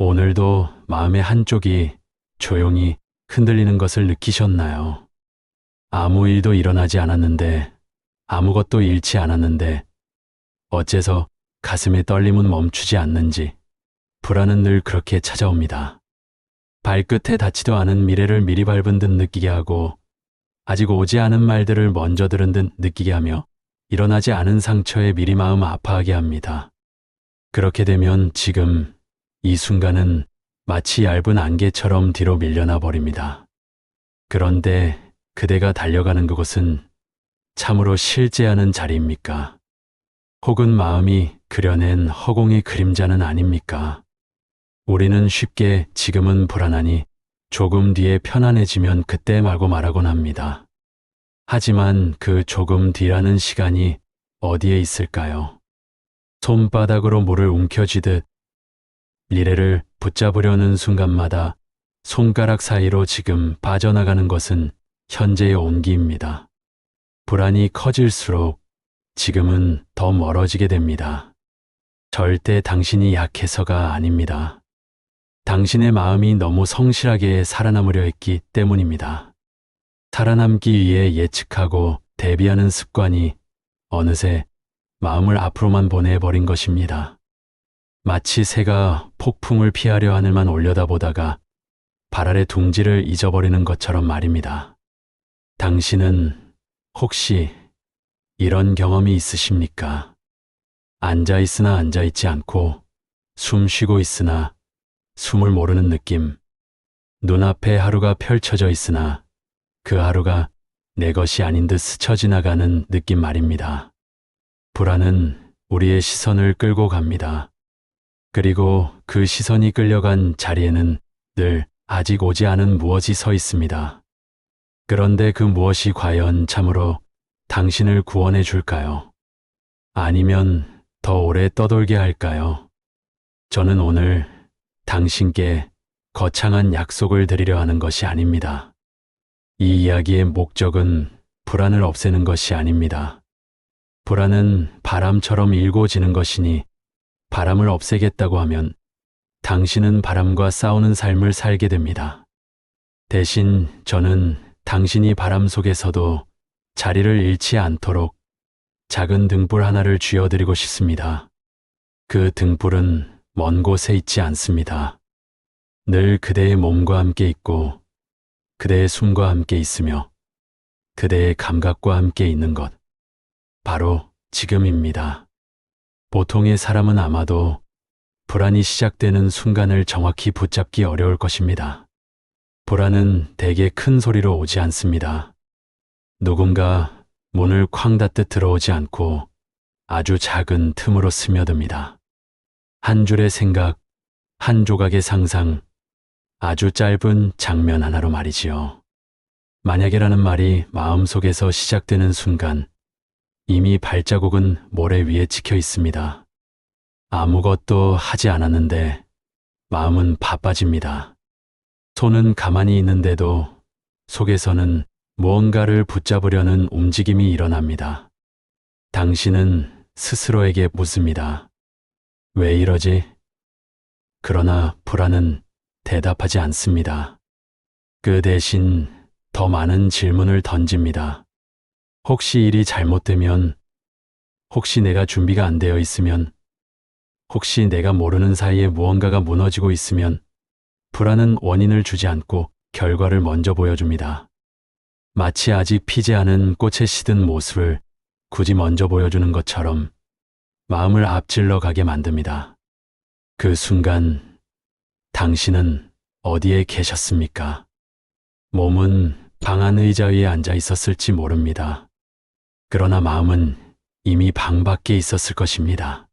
오늘도 마음의 한쪽이 조용히 흔들리는 것을 느끼셨나요? 아무 일도 일어나지 않았는데, 아무것도 잃지 않았는데, 어째서 가슴의 떨림은 멈추지 않는지, 불안은 늘 그렇게 찾아옵니다. 발끝에 닿지도 않은 미래를 미리 밟은 듯 느끼게 하고, 아직 오지 않은 말들을 먼저 들은 듯 느끼게 하며, 일어나지 않은 상처에 미리 마음 아파하게 합니다. 그렇게 되면 지금 이 순간은 마치 얇은 안개처럼 뒤로 밀려나 버립니다. 그런데 그대가 달려가는 그곳은 참으로 실제하는 자리입니까? 혹은 마음이 그려낸 허공의 그림자는 아닙니까? 우리는 쉽게 지금은 불안하니 조금 뒤에 편안해지면 그때 말고 말하곤 합니다. 하지만 그 조금 뒤라는 시간이 어디에 있을까요? 손바닥으로 물을 움켜쥐듯 미래를 붙잡으려는 순간마다 손가락 사이로 지금 빠져나가는 것은 현재의 온기입니다. 불안이 커질수록 지금은 더 멀어지게 됩니다. 절대 당신이 약해서가 아닙니다. 당신의 마음이 너무 성실하게 살아남으려 했기 때문입니다. 살아남기 위해 예측하고 대비하는 습관이 어느새 마음을 앞으로만 보내버린 것입니다. 마치 새가 폭풍을 피하려 하늘만 올려다보다가 발 아래 둥지를 잊어버리는 것처럼 말입니다. 당신은 혹시 이런 경험이 있으십니까? 앉아있으나 앉아있지 않고 숨 쉬고 있으나 숨을 모르는 느낌. 눈앞에 하루가 펼쳐져 있으나 그 하루가 내 것이 아닌 듯 스쳐 지나가는 느낌 말입니다. 불안은 우리의 시선을 끌고 갑니다. 그리고 그 시선이 끌려간 자리에는 늘 아직 오지 않은 무엇이 서 있습니다. 그런데 그 무엇이 과연 참으로 당신을 구원해 줄까요? 아니면 더 오래 떠돌게 할까요? 저는 오늘 당신께 거창한 약속을 드리려 하는 것이 아닙니다. 이 이야기의 목적은 불안을 없애는 것이 아닙니다. 불안은 바람처럼 일고지는 것이니 바람을 없애겠다고 하면 당신은 바람과 싸우는 삶을 살게 됩니다. 대신 저는 당신이 바람 속에서도 자리를 잃지 않도록 작은 등불 하나를 쥐어드리고 싶습니다. 그 등불은 먼 곳에 있지 않습니다. 늘 그대의 몸과 함께 있고 그대의 숨과 함께 있으며 그대의 감각과 함께 있는 것. 바로 지금입니다. 보통의 사람은 아마도 불안이 시작되는 순간을 정확히 붙잡기 어려울 것입니다. 불안은 대개 큰 소리로 오지 않습니다. 누군가 문을 쾅 닫듯 들어오지 않고 아주 작은 틈으로 스며듭니다. 한 줄의 생각, 한 조각의 상상, 아주 짧은 장면 하나로 말이지요. 만약에라는 말이 마음속에서 시작되는 순간 이미 발자국은 모래 위에 찍혀 있습니다. 아무것도 하지 않았는데 마음은 바빠집니다. 손은 가만히 있는데도 속에서는 무언가를 붙잡으려는 움직임이 일어납니다. 당신은 스스로에게 묻습니다. 왜 이러지? 그러나 불안은 대답하지 않습니다. 그 대신 더 많은 질문을 던집니다. 혹시 일이 잘못되면, 혹시 내가 준비가 안 되어 있으면, 혹시 내가 모르는 사이에 무언가가 무너지고 있으면, 불안은 원인을 주지 않고 결과를 먼저 보여줍니다. 마치 아직 피지 않은 꽃에 시든 모습을 굳이 먼저 보여주는 것처럼 마음을 앞질러 가게 만듭니다. 그 순간 당신은 어디에 계셨습니까? 몸은 방 안 의자 위에 앉아 있었을지 모릅니다. 그러나 마음은 이미 방 밖에 있었을 것입니다.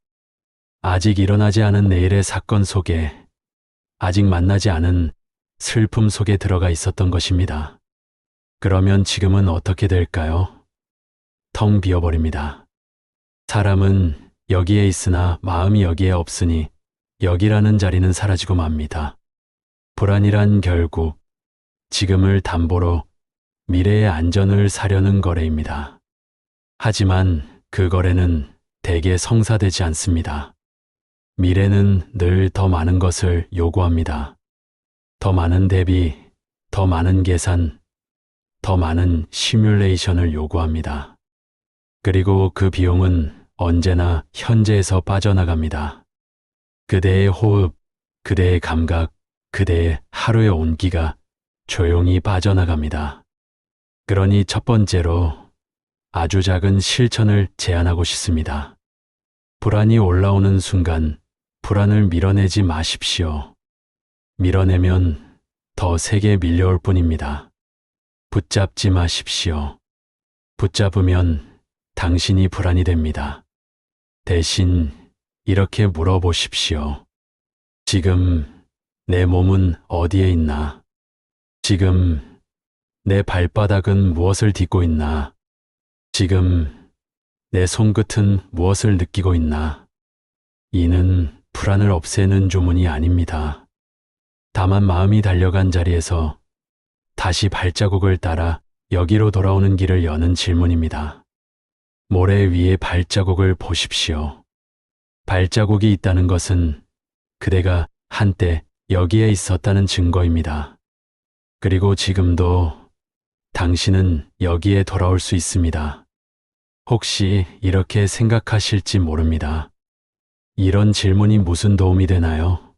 아직 일어나지 않은 내일의 사건 속에, 아직 만나지 않은 슬픔 속에 들어가 있었던 것입니다. 그러면 지금은 어떻게 될까요? 텅 비어버립니다. 사람은 여기에 있으나 마음이 여기에 없으니 여기라는 자리는 사라지고 맙니다. 불안이란 결국 지금을 담보로 미래의 안전을 사려는 거래입니다. 하지만 그 거래는 대개 성사되지 않습니다. 미래는 늘 더 많은 것을 요구합니다. 더 많은 대비, 더 많은 계산, 더 많은 시뮬레이션을 요구합니다. 그리고 그 비용은 언제나 현재에서 빠져나갑니다. 그대의 호흡, 그대의 감각, 그대의 하루의 온기가 조용히 빠져나갑니다. 그러니 첫 번째로 아주 작은 실천을 제안하고 싶습니다. 불안이 올라오는 순간 불안을 밀어내지 마십시오. 밀어내면 더 세게 밀려올 뿐입니다. 붙잡지 마십시오. 붙잡으면 당신이 불안이 됩니다. 대신 이렇게 물어보십시오. 지금 내 몸은 어디에 있나? 지금 내 발바닥은 무엇을 딛고 있나? 지금 내 손끝은 무엇을 느끼고 있나? 이는 불안을 없애는 주문이 아닙니다. 다만 마음이 달려간 자리에서 다시 발자국을 따라 여기로 돌아오는 길을 여는 질문입니다. 모래 위에 발자국을 보십시오. 발자국이 있다는 것은 그대가 한때 여기에 있었다는 증거입니다. 그리고 지금도 당신은 여기에 돌아올 수 있습니다. 혹시 이렇게 생각하실지 모릅니다. 이런 질문이 무슨 도움이 되나요?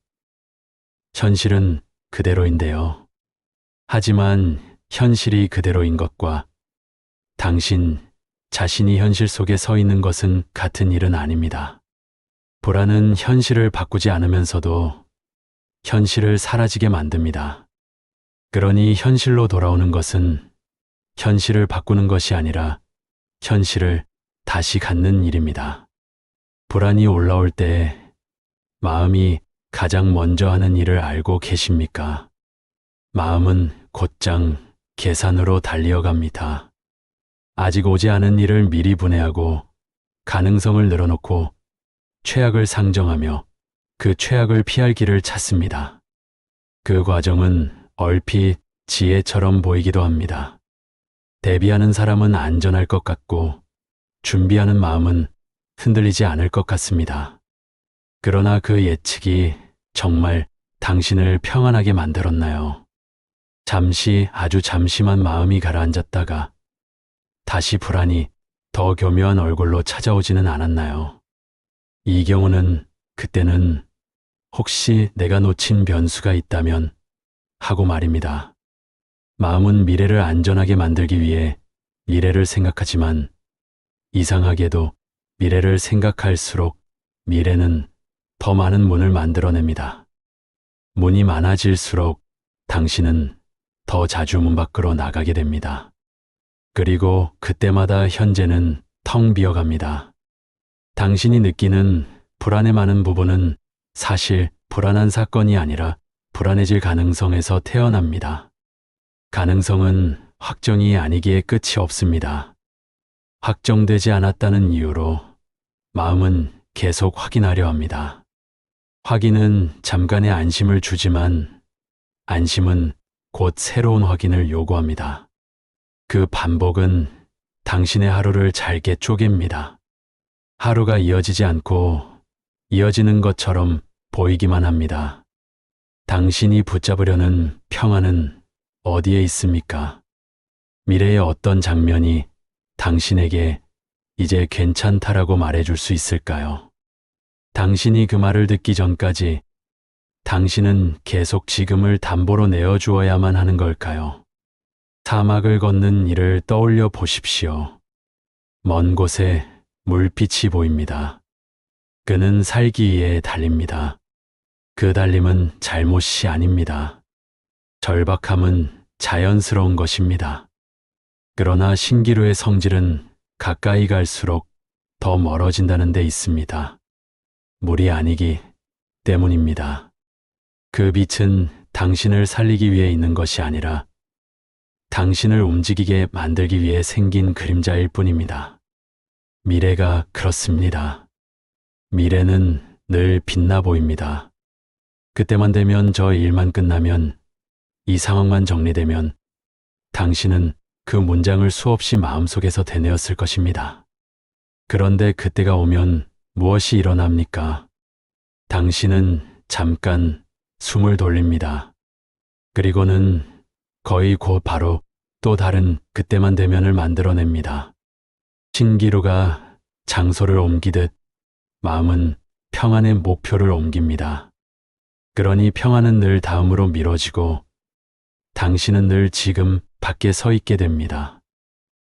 현실은 그대로인데요. 하지만 현실이 그대로인 것과 당신 자신이 현실 속에 서 있는 것은 같은 일은 아닙니다. 불안은 현실을 바꾸지 않으면서도 현실을 사라지게 만듭니다. 그러니 현실로 돌아오는 것은 현실을 바꾸는 것이 아니라 현실을 다시 갖는 일입니다. 불안이 올라올 때 마음이 가장 먼저 하는 일을 알고 계십니까? 마음은 곧장 계산으로 달려갑니다. 아직 오지 않은 일을 미리 분해하고 가능성을 늘어놓고 최악을 상정하며 그 최악을 피할 길을 찾습니다. 그 과정은 얼핏 지혜처럼 보이기도 합니다. 대비하는 사람은 안전할 것 같고 준비하는 마음은 흔들리지 않을 것 같습니다. 그러나 그 예측이 정말 당신을 평안하게 만들었나요? 잠시 아주 잠시만 마음이 가라앉았다가 다시 불안이 더 교묘한 얼굴로 찾아오지는 않았나요? 이 경우는 그때는 혹시 내가 놓친 변수가 있다면 하고 말입니다. 마음은 미래를 안전하게 만들기 위해 미래를 생각하지만 이상하게도 미래를 생각할수록 미래는 더 많은 문을 만들어냅니다. 문이 많아질수록 당신은 더 자주 문 밖으로 나가게 됩니다. 그리고 그때마다 현재는 텅 비어갑니다. 당신이 느끼는 불안의 많은 부분은 사실 불안한 사건이 아니라 불안해질 가능성에서 태어납니다. 가능성은 확정이 아니기에 끝이 없습니다. 확정되지 않았다는 이유로 마음은 계속 확인하려 합니다. 확인은 잠깐의 안심을 주지만 안심은 곧 새로운 확인을 요구합니다. 그 반복은 당신의 하루를 잘게 쪼갭니다. 하루가 이어지지 않고 이어지는 것처럼 보이기만 합니다. 당신이 붙잡으려는 평안은 어디에 있습니까? 미래의 어떤 장면이 당신에게 이제 괜찮다라고 말해줄 수 있을까요? 당신이 그 말을 듣기 전까지 당신은 계속 지금을 담보로 내어주어야만 하는 걸까요? 사막을 걷는 이를 떠올려 보십시오. 먼 곳에 물빛이 보입니다. 그는 살기 위해 달립니다. 그 달림은 잘못이 아닙니다. 절박함은 자연스러운 것입니다. 그러나 신기루의 성질은 가까이 갈수록 더 멀어진다는 데 있습니다. 물이 아니기 때문입니다. 그 빛은 당신을 살리기 위해 있는 것이 아니라 당신을 움직이게 만들기 위해 생긴 그림자일 뿐입니다. 미래가 그렇습니다. 미래는 늘 빛나 보입니다. 그때만 되면 저 일만 끝나면 이 상황만 정리되면 당신은 그 문장을 수없이 마음속에서 되뇌었을 것입니다. 그런데 그때가 오면 무엇이 일어납니까? 당신은 잠깐 숨을 돌립니다. 그리고는 거의 곧 바로 또 다른 그때만 되면을 만들어냅니다. 신기루가 장소를 옮기듯 마음은 평안의 목표를 옮깁니다. 그러니 평안은 늘 다음으로 미뤄지고 당신은 늘 지금 밖에 서 있게 됩니다.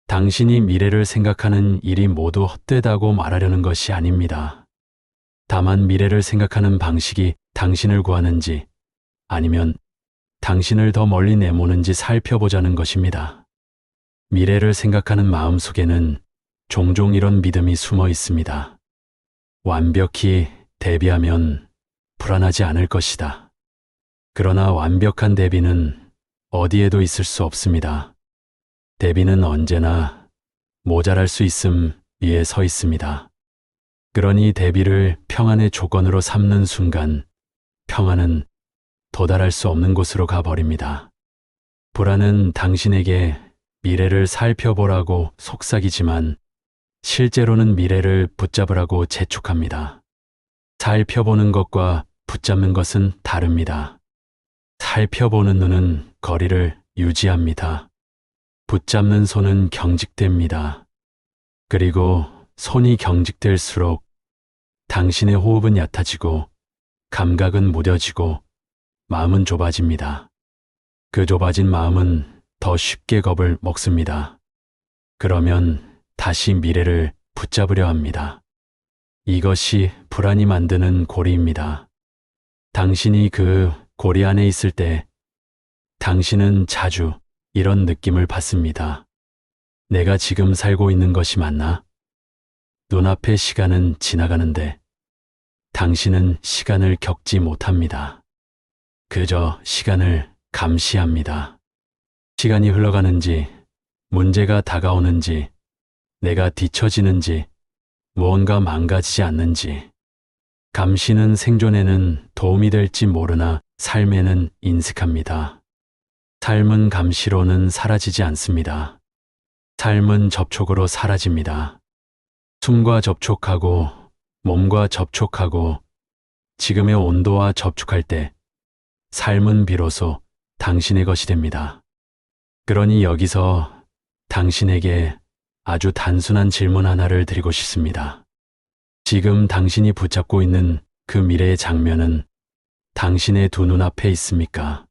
당신이 미래를 생각하는 일이 모두 헛되다고 말하려는 것이 아닙니다. 다만 미래를 생각하는 방식이 당신을 구하는지 아니면 당신을 더 멀리 내모는지 살펴보자는 것입니다. 미래를 생각하는 마음 속에는 종종 이런 믿음이 숨어 있습니다. 완벽히 대비하면 불안하지 않을 것이다. 그러나 완벽한 대비는 어디에도 있을 수 없습니다. 대비는 언제나 모자랄 수 있음 위에 서 있습니다. 그러니 대비를 평안의 조건으로 삼는 순간 평안은 도달할 수 없는 곳으로 가버립니다. 불안은 당신에게 미래를 살펴보라고 속삭이지만 실제로는 미래를 붙잡으라고 재촉합니다. 살펴보는 것과 붙잡는 것은 다릅니다. 살펴보는 눈은 거리를 유지합니다. 붙잡는 손은 경직됩니다. 그리고 손이 경직될수록 당신의 호흡은 얕아지고 감각은 무뎌지고 마음은 좁아집니다. 그 좁아진 마음은 더 쉽게 겁을 먹습니다. 그러면 다시 미래를 붙잡으려 합니다. 이것이 불안이 만드는 고리입니다. 당신이 그 고리 안에 있을 때 당신은 자주 이런 느낌을 받습니다. 내가 지금 살고 있는 것이 맞나? 눈앞의 시간은 지나가는데 당신은 시간을 겪지 못합니다. 그저 시간을 감시합니다. 시간이 흘러가는지, 문제가 다가오는지, 내가 뒤처지는지, 무언가 망가지지 않는지. 감시는 생존에는 도움이 될지 모르나 삶에는 인색합니다. 삶은 감시로는 사라지지 않습니다. 삶은 접촉으로 사라집니다. 숨과 접촉하고 몸과 접촉하고 지금의 온도와 접촉할 때 삶은 비로소 당신의 것이 됩니다. 그러니 여기서 당신에게 아주 단순한 질문 하나를 드리고 싶습니다. 지금 당신이 붙잡고 있는 그 미래의 장면은 당신의 두 눈앞에 있습니까?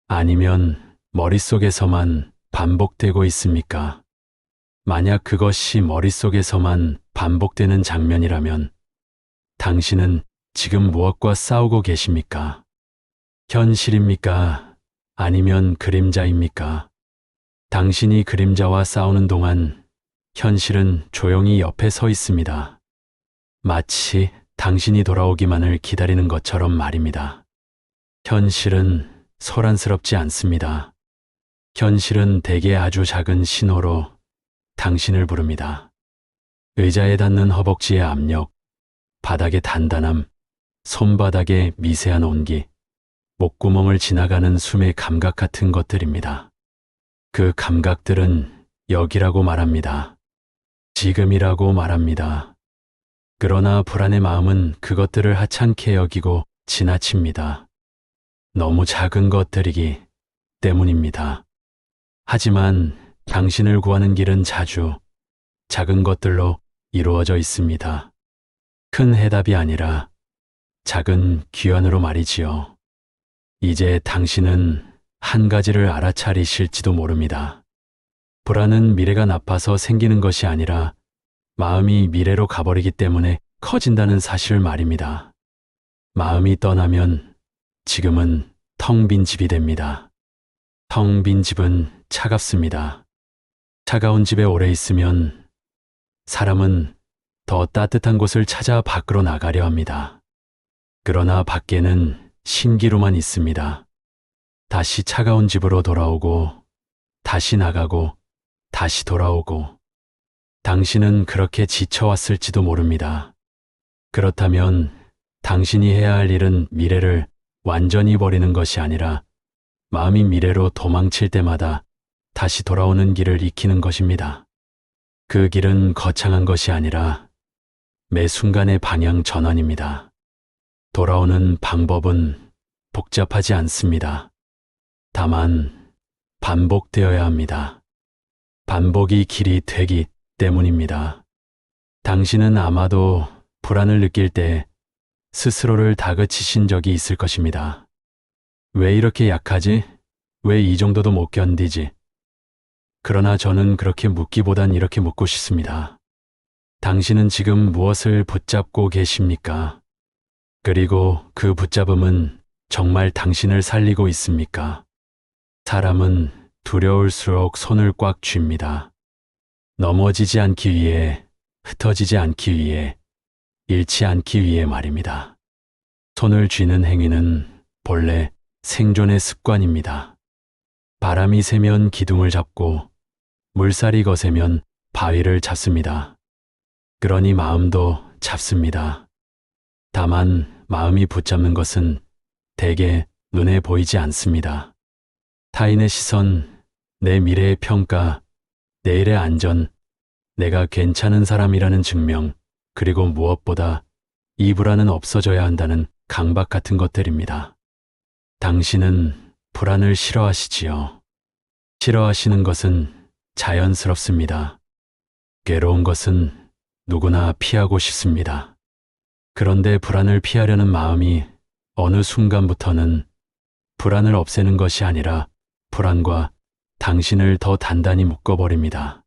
아니면 머릿속에서만 반복되고 있습니까? 만약 그것이 머릿속에서만 반복되는 장면이라면 당신은 지금 무엇과 싸우고 계십니까? 현실입니까? 아니면 그림자입니까? 당신이 그림자와 싸우는 동안 현실은 조용히 옆에 서 있습니다. 마치 당신이 돌아오기만을 기다리는 것처럼 말입니다. 현실은 소란스럽지 않습니다. 현실은 대개 아주 작은 신호로 당신을 부릅니다. 의자에 닿는 허벅지의 압력, 바닥의 단단함, 손바닥의 미세한 온기, 목구멍을 지나가는 숨의 감각 같은 것들입니다. 그 감각들은 여기라고 말합니다. 지금이라고 말합니다. 그러나 불안의 마음은 그것들을 하찮게 여기고 지나칩니다. 너무 작은 것들이기 때문입니다. 하지만 당신을 구하는 길은 자주 작은 것들로 이루어져 있습니다. 큰 해답이 아니라 작은 귀환으로 말이지요. 이제 당신은 한 가지를 알아차리실지도 모릅니다. 불안은 미래가 나빠서 생기는 것이 아니라 마음이 미래로 가버리기 때문에 커진다는 사실 말입니다. 마음이 떠나면 지금은 텅 빈 집이 됩니다. 텅 빈 집은 차갑습니다. 차가운 집에 오래 있으면 사람은 더 따뜻한 곳을 찾아 밖으로 나가려 합니다. 그러나 밖에는 신기루만 있습니다. 다시 차가운 집으로 돌아오고, 다시 나가고, 다시 돌아오고. 당신은 그렇게 지쳐왔을지도 모릅니다. 그렇다면 당신이 해야 할 일은 미래를 완전히 버리는 것이 아니라 마음이 미래로 도망칠 때마다 다시 돌아오는 길을 익히는 것입니다. 그 길은 거창한 것이 아니라 매 순간의 방향 전환입니다. 돌아오는 방법은 복잡하지 않습니다. 다만 반복되어야 합니다. 반복이 길이 되기 때문입니다. 당신은 아마도 불안을 느낄 때 스스로를 다그치신 적이 있을 것입니다. 왜 이렇게 약하지? 왜 이 정도도 못 견디지? 그러나 저는 그렇게 묻기보단 이렇게 묻고 싶습니다. 당신은 지금 무엇을 붙잡고 계십니까? 그리고 그 붙잡음은 정말 당신을 살리고 있습니까? 사람은 두려울수록 손을 꽉 쥡니다. 넘어지지 않기 위해, 흩어지지 않기 위해, 잃지 않기 위해 말입니다. 손을 쥐는 행위는 본래 생존의 습관입니다. 바람이 세면 기둥을 잡고 물살이 거세면 바위를 잡습니다. 그러니 마음도 잡습니다. 다만 마음이 붙잡는 것은 대개 눈에 보이지 않습니다. 타인의 시선, 내 미래의 평가, 내일의 안전, 내가 괜찮은 사람이라는 증명, 그리고 무엇보다 이 불안은 없어져야 한다는 강박 같은 것들입니다. 당신은 불안을 싫어하시지요. 싫어하시는 것은 자연스럽습니다. 괴로운 것은 누구나 피하고 싶습니다. 그런데 불안을 피하려는 마음이 어느 순간부터는 불안을 없애는 것이 아니라 불안과 당신을 더 단단히 묶어버립니다.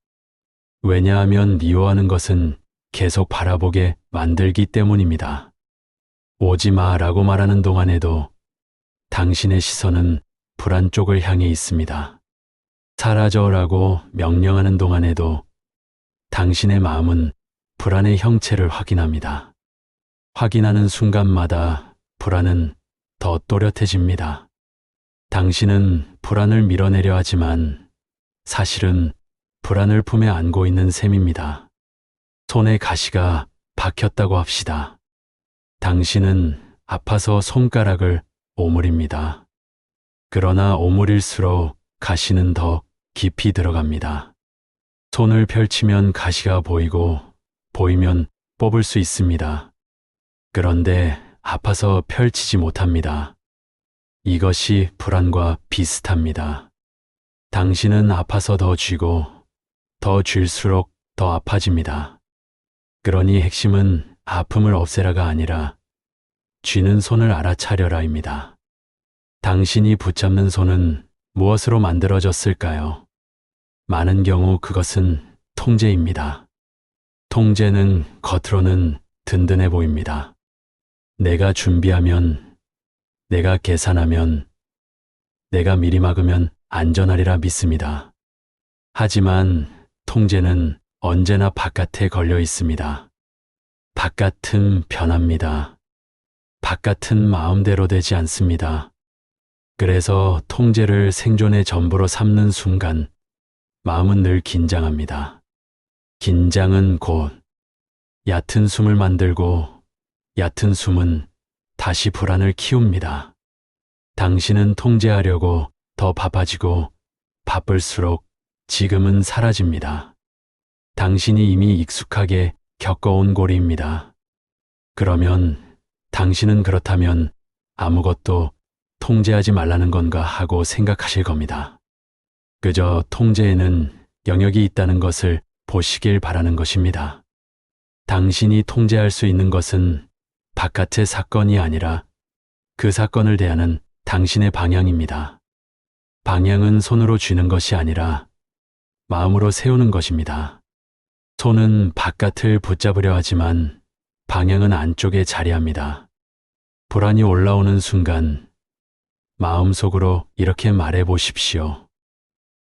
왜냐하면 미워하는 것은 계속 바라보게 만들기 때문입니다. 오지 마라고 말하는 동안에도 당신의 시선은 불안 쪽을 향해 있습니다. 사라져라고 명령하는 동안에도 당신의 마음은 불안의 형체를 확인합니다. 확인하는 순간마다 불안은 더 또렷해집니다. 당신은 불안을 밀어내려 하지만 사실은 불안을 품에 안고 있는 셈입니다. 손에 가시가 박혔다고 합시다. 당신은 아파서 손가락을 오므립니다. 그러나 오므릴수록 가시는 더 깊이 들어갑니다. 손을 펼치면 가시가 보이고 보이면 뽑을 수 있습니다. 그런데 아파서 펼치지 못합니다. 이것이 불안과 비슷합니다. 당신은 아파서 더 쥐고 더 쥘수록 더 아파집니다. 그러니 핵심은 아픔을 없애라가 아니라 쥐는 손을 알아차려라입니다. 당신이 붙잡는 손은 무엇으로 만들어졌을까요? 많은 경우 그것은 통제입니다. 통제는 겉으로는 든든해 보입니다. 내가 준비하면, 내가 계산하면, 내가 미리 막으면 안전하리라 믿습니다. 하지만 통제는 언제나 바깥에 걸려 있습니다. 바깥은 변합니다. 바깥은 마음대로 되지 않습니다. 그래서 통제를 생존의 전부로 삼는 순간 마음은 늘 긴장합니다. 긴장은 곧 얕은 숨을 만들고 얕은 숨은 다시 불안을 키웁니다. 당신은 통제하려고 더 바빠지고 바쁠수록 지금은 사라집니다. 당신이 이미 익숙하게 겪어온 고리입니다. 그러면 당신은 그렇다면 아무것도 통제하지 말라는 건가 하고 생각하실 겁니다. 그저 통제에는 영역이 있다는 것을 보시길 바라는 것입니다. 당신이 통제할 수 있는 것은 바깥의 사건이 아니라 그 사건을 대하는 당신의 방향입니다. 방향은 손으로 쥐는 것이 아니라 마음으로 세우는 것입니다. 손은 바깥을 붙잡으려 하지만 방향은 안쪽에 자리합니다. 불안이 올라오는 순간 마음속으로 이렇게 말해 보십시오.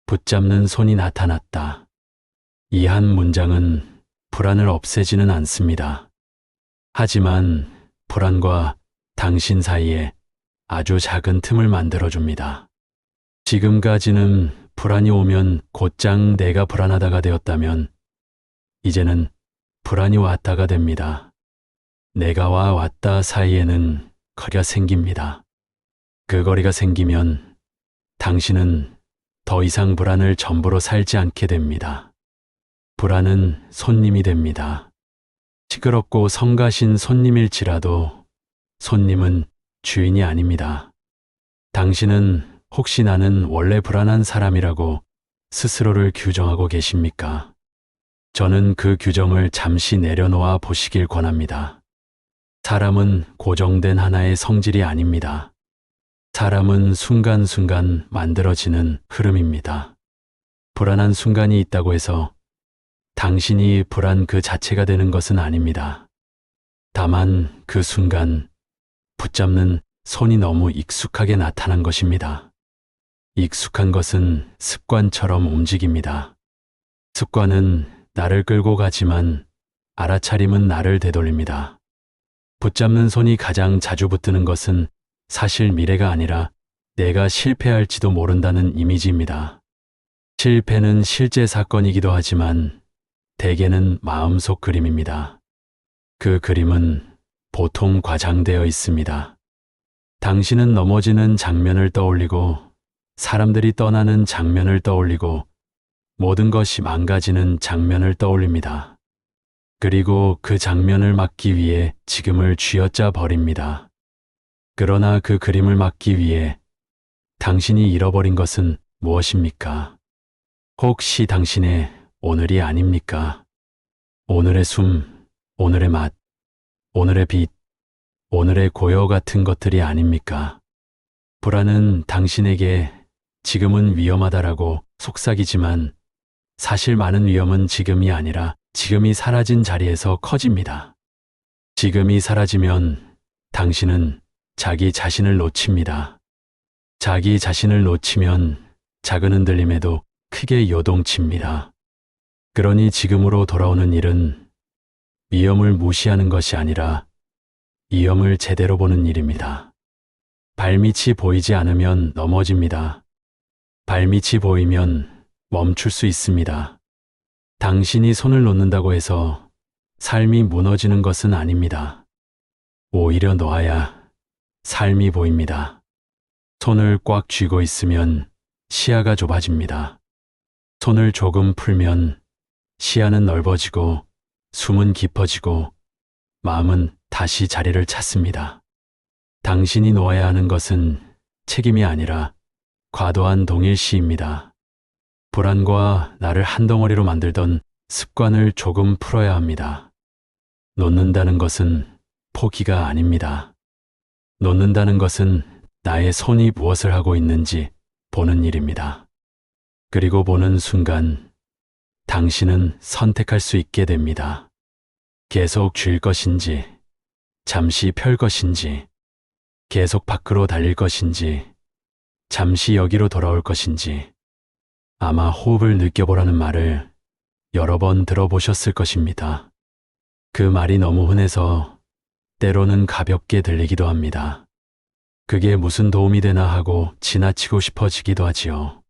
붙잡는 손이 나타났다. 이 한 문장은 불안을 없애지는 않습니다. 하지만 불안과 당신 사이에 아주 작은 틈을 만들어줍니다. 지금까지는 불안이 오면 곧장 내가 불안하다가 되었다면 이제는 불안이 왔다가 됩니다. 내가와 왔다 사이에는 거리가 생깁니다. 그 거리가 생기면 당신은 더 이상 불안을 전부로 살지 않게 됩니다. 불안은 손님이 됩니다. 시끄럽고 성가신 손님일지라도 손님은 주인이 아닙니다. 당신은 혹시 나는 원래 불안한 사람이라고 스스로를 규정하고 계십니까? 저는 그 규정을 잠시 내려놓아 보시길 권합니다. 사람은 고정된 하나의 성질이 아닙니다. 사람은 순간순간 만들어지는 흐름입니다. 불안한 순간이 있다고 해서 당신이 불안 그 자체가 되는 것은 아닙니다. 다만 그 순간 붙잡는 손이 너무 익숙하게 나타난 것입니다. 익숙한 것은 습관처럼 움직입니다. 습관은 나를 끌고 가지만 알아차림은 나를 되돌립니다. 붙잡는 손이 가장 자주 붙드는 것은 사실 미래가 아니라 내가 실패할지도 모른다는 이미지입니다. 실패는 실제 사건이기도 하지만 대개는 마음속 그림입니다. 그 그림은 보통 과장되어 있습니다. 당신은 넘어지는 장면을 떠올리고 사람들이 떠나는 장면을 떠올리고 모든 것이 망가지는 장면을 떠올립니다. 그리고 그 장면을 막기 위해 지금을 쥐어짜 버립니다. 그러나 그 그림을 막기 위해 당신이 잃어버린 것은 무엇입니까? 혹시 당신의 오늘이 아닙니까? 오늘의 숨, 오늘의 맛, 오늘의 빛, 오늘의 고요 같은 것들이 아닙니까? 불안은 당신에게 지금은 위험하다라고 속삭이지만 사실 많은 위험은 지금이 아니라 지금이 사라진 자리에서 커집니다. 지금이 사라지면 당신은 자기 자신을 놓칩니다. 자기 자신을 놓치면 작은 흔들림에도 크게 요동칩니다. 그러니 지금으로 돌아오는 일은 위험을 무시하는 것이 아니라 위험을 제대로 보는 일입니다. 발밑이 보이지 않으면 넘어집니다. 발밑이 보이면 멈출 수 있습니다. 당신이 손을 놓는다고 해서 삶이 무너지는 것은 아닙니다. 오히려 놓아야 삶이 보입니다. 손을 꽉 쥐고 있으면 시야가 좁아집니다. 손을 조금 풀면 시야는 넓어지고 숨은 깊어지고 마음은 다시 자리를 찾습니다. 당신이 놓아야 하는 것은 책임이 아니라 과도한 동일시입니다. 불안과 나를 한 덩어리로 만들던 습관을 조금 풀어야 합니다. 놓는다는 것은 포기가 아닙니다. 놓는다는 것은 나의 손이 무엇을 하고 있는지 보는 일입니다. 그리고 보는 순간 당신은 선택할 수 있게 됩니다. 계속 쉴 것인지, 잠시 펼 것인지, 계속 밖으로 달릴 것인지, 잠시 여기로 돌아올 것인지, 아마 호흡을 느껴보라는 말을 여러 번 들어보셨을 것입니다. 그 말이 너무 흔해서 때로는 가볍게 들리기도 합니다. 그게 무슨 도움이 되나 하고 지나치고 싶어지기도 하지요.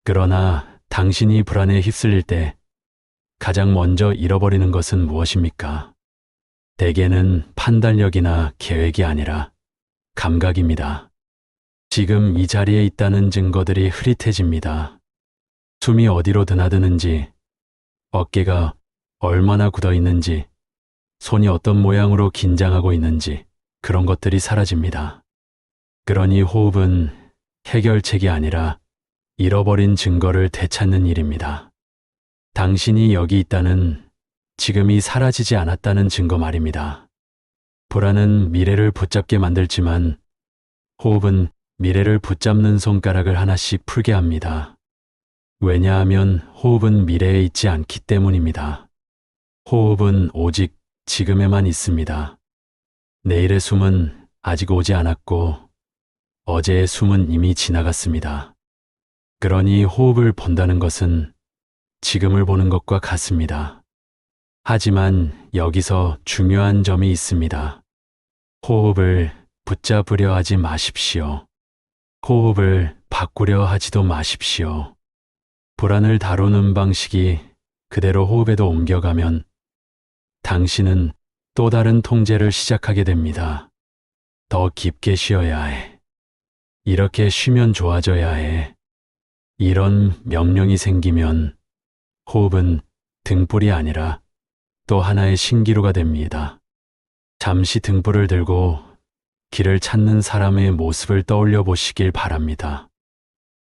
그러나 당신이 불안에 휩쓸릴 때 가장 먼저 잃어버리는 것은 무엇입니까? 대개는 판단력이나 계획이 아니라 감각입니다. 지금 이 자리에 있다는 증거들이 흐릿해집니다. 숨이 어디로 드나드는지, 어깨가 얼마나 굳어 있는지, 손이 어떤 모양으로 긴장하고 있는지 그런 것들이 사라집니다. 그러니 호흡은 해결책이 아니라 잃어버린 증거를 되찾는 일입니다. 당신이 여기 있다는 지금이 사라지지 않았다는 증거 말입니다. 불안은 미래를 붙잡게 만들지만 호흡은 미래를 붙잡는 손가락을 하나씩 풀게 합니다. 왜냐하면 호흡은 미래에 있지 않기 때문입니다. 호흡은 오직 지금에만 있습니다. 내일의 숨은 아직 오지 않았고 어제의 숨은 이미 지나갔습니다. 그러니 호흡을 본다는 것은 지금을 보는 것과 같습니다. 하지만 여기서 중요한 점이 있습니다. 호흡을 붙잡으려 하지 마십시오. 호흡을 바꾸려 하지도 마십시오. 불안을 다루는 방식이 그대로 호흡에도 옮겨가면 당신은 또 다른 통제를 시작하게 됩니다. 더 깊게 쉬어야 해. 이렇게 쉬면 좋아져야 해. 이런 명령이 생기면 호흡은 등불이 아니라 또 하나의 신기루가 됩니다. 잠시 등불을 들고 길을 찾는 사람의 모습을 떠올려 보시길 바랍니다.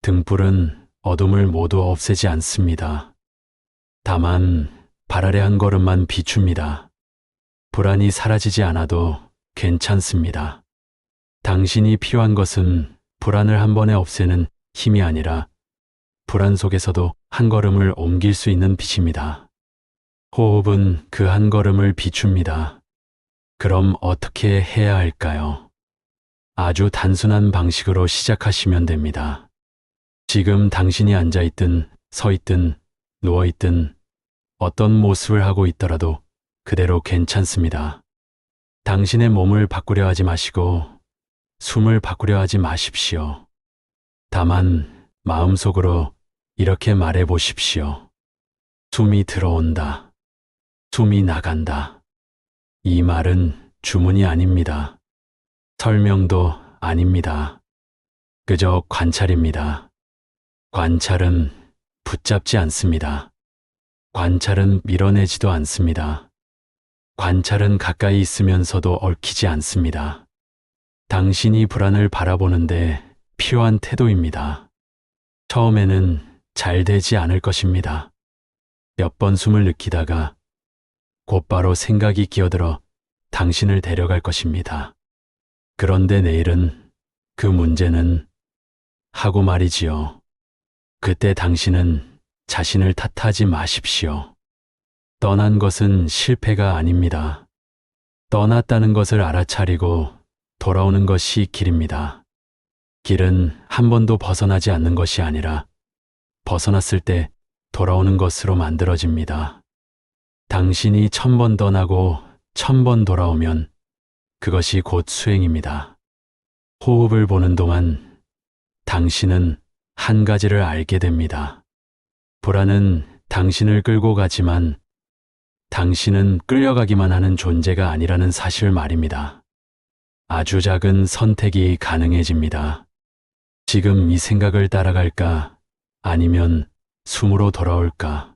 등불은 어둠을 모두 없애지 않습니다. 다만 발 아래 한 걸음만 비춥니다. 불안이 사라지지 않아도 괜찮습니다. 당신이 필요한 것은 불안을 한 번에 없애는 힘이 아니라 불안 속에서도 한 걸음을 옮길 수 있는 빛입니다. 호흡은 그 한 걸음을 비춥니다. 그럼 어떻게 해야 할까요? 아주 단순한 방식으로 시작하시면 됩니다. 지금 당신이 앉아있든 서있든 누워있든 어떤 모습을 하고 있더라도 그대로 괜찮습니다. 당신의 몸을 바꾸려 하지 마시고 숨을 바꾸려 하지 마십시오. 다만 마음속으로 이렇게 말해 보십시오. 숨이 들어온다. 숨이 나간다. 이 말은 주문이 아닙니다. 설명도 아닙니다. 그저 관찰입니다. 관찰은 붙잡지 않습니다. 관찰은 밀어내지도 않습니다. 관찰은 가까이 있으면서도 얽히지 않습니다. 당신이 불안을 바라보는데 필요한 태도입니다. 처음에는 잘 되지 않을 것입니다. 몇 번 숨을 느끼다가 곧바로 생각이 기어들어 당신을 데려갈 것입니다. 그런데 내일은 그 문제는 하고 말이지요. 그때 당신은 자신을 탓하지 마십시오. 떠난 것은 실패가 아닙니다. 떠났다는 것을 알아차리고 돌아오는 것이 길입니다. 길은 한 번도 벗어나지 않는 것이 아니라 벗어났을 때 돌아오는 것으로 만들어집니다. 당신이 1000번 떠나고 1000번 돌아오면 그것이 곧 수행입니다. 호흡을 보는 동안 당신은 한 가지를 알게 됩니다. 불안은 당신을 끌고 가지만 당신은 끌려가기만 하는 존재가 아니라는 사실 말입니다. 아주 작은 선택이 가능해집니다. 지금 이 생각을 따라갈까? 아니면 숨으로 돌아올까?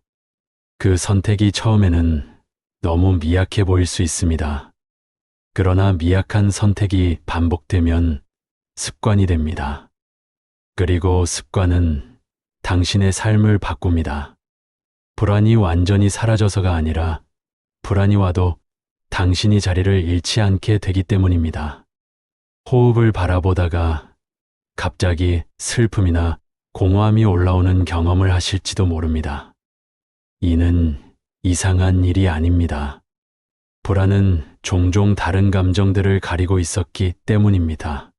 그 선택이 처음에는 너무 미약해 보일 수 있습니다. 그러나 미약한 선택이 반복되면 습관이 됩니다. 그리고 습관은 당신의 삶을 바꿉니다. 불안이 완전히 사라져서가 아니라 불안이 와도 당신이 자리를 잃지 않게 되기 때문입니다. 호흡을 바라보다가 갑자기 슬픔이나 공허함이 올라오는 경험을 하실지도 모릅니다. 이는 이상한 일이 아닙니다. 불안은 종종 다른 감정들을 가리고 있었기 때문입니다.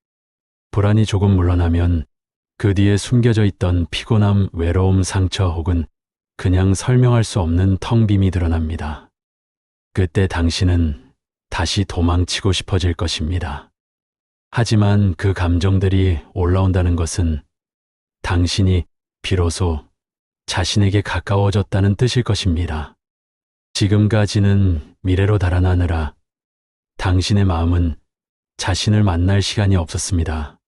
불안이 조금 물러나면 그 뒤에 숨겨져 있던 피곤함, 외로움, 상처 혹은 그냥 설명할 수 없는 텅 빔이 드러납니다. 그때 당신은 다시 도망치고 싶어질 것입니다. 하지만 그 감정들이 올라온다는 것은 당신이 비로소 자신에게 가까워졌다는 뜻일 것입니다. 지금까지는 미래로 달아나느라 당신의 마음은 자신을 만날 시간이 없었습니다.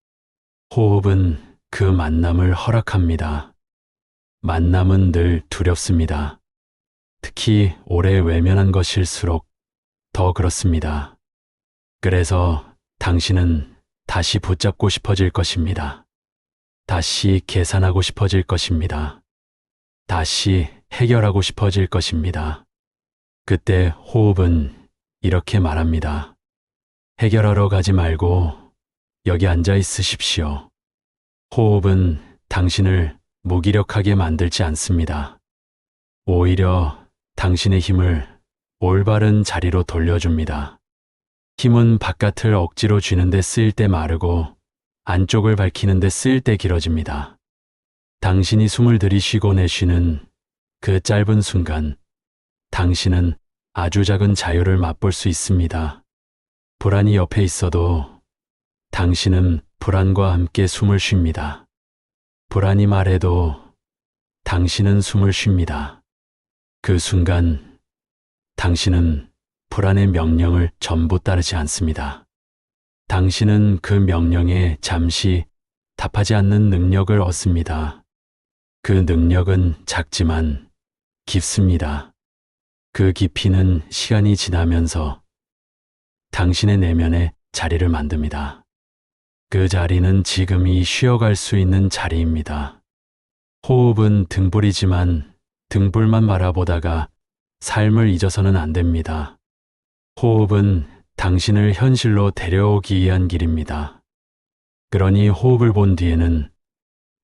호흡은 그 만남을 허락합니다. 만남은 늘 두렵습니다. 특히 오래 외면한 것일수록 더 그렇습니다. 그래서 당신은 다시 붙잡고 싶어질 것입니다. 다시 계산하고 싶어질 것입니다. 다시 해결하고 싶어질 것입니다. 그때 호흡은 이렇게 말합니다. 해결하러 가지 말고 여기 앉아 있으십시오. 호흡은 당신을 무기력하게 만들지 않습니다. 오히려 당신의 힘을 올바른 자리로 돌려줍니다. 힘은 바깥을 억지로 쥐는데 쓰일 때 마르고 안쪽을 밝히는데 쓰일 때 길어집니다. 당신이 숨을 들이쉬고 내쉬는 그 짧은 순간 당신은 아주 작은 자유를 맛볼 수 있습니다. 불안이 옆에 있어도 당신은 불안과 함께 숨을 쉽니다. 불안이 말해도 당신은 숨을 쉽니다. 그 순간 당신은 불안의 명령을 전부 따르지 않습니다. 당신은 그 명령에 잠시 답하지 않는 능력을 얻습니다. 그 능력은 작지만 깊습니다. 그 깊이는 시간이 지나면서 당신의 내면에 자리를 만듭니다. 그 자리는 지금이 쉬어갈 수 있는 자리입니다. 호흡은 등불이지만 등불만 바라보다가 삶을 잊어서는 안 됩니다. 호흡은 당신을 현실로 데려오기 위한 길입니다. 그러니 호흡을 본 뒤에는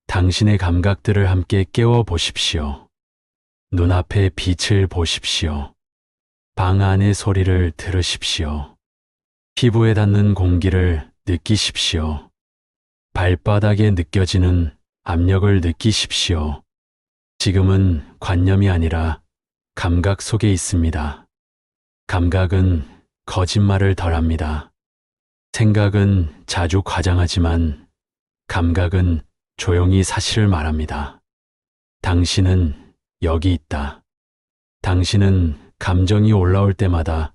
당신의 감각들을 함께 깨워 보십시오. 눈앞의 빛을 보십시오. 방 안의 소리를 들으십시오. 피부에 닿는 공기를 느끼십시오. 발바닥에 느껴지는 압력을 느끼십시오. 지금은 관념이 아니라 감각 속에 있습니다. 감각은 거짓말을 덜합니다. 생각은 자주 과장하지만 감각은 조용히 사실을 말합니다. 당신은 여기 있다. 당신은 감정이 올라올 때마다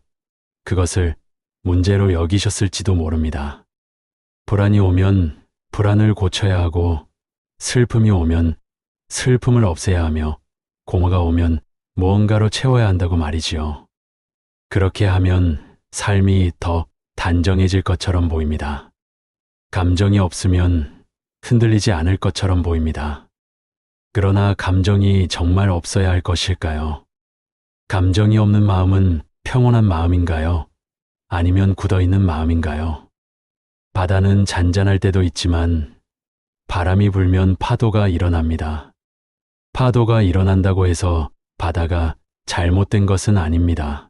그것을 문제로 여기셨을지도 모릅니다. 불안이 오면 불안을 고쳐야 하고, 슬픔이 오면 슬픔을 없애야 하며, 공허가 오면 무언가로 채워야 한다고 말이지요. 그렇게 하면 삶이 더 단정해질 것처럼 보입니다. 감정이 없으면 흔들리지 않을 것처럼 보입니다. 그러나 감정이 정말 없어야 할 것일까요? 감정이 없는 마음은 평온한 마음인가요? 아니면 굳어있는 마음인가요? 바다는 잔잔할 때도 있지만 바람이 불면 파도가 일어납니다. 파도가 일어난다고 해서 바다가 잘못된 것은 아닙니다.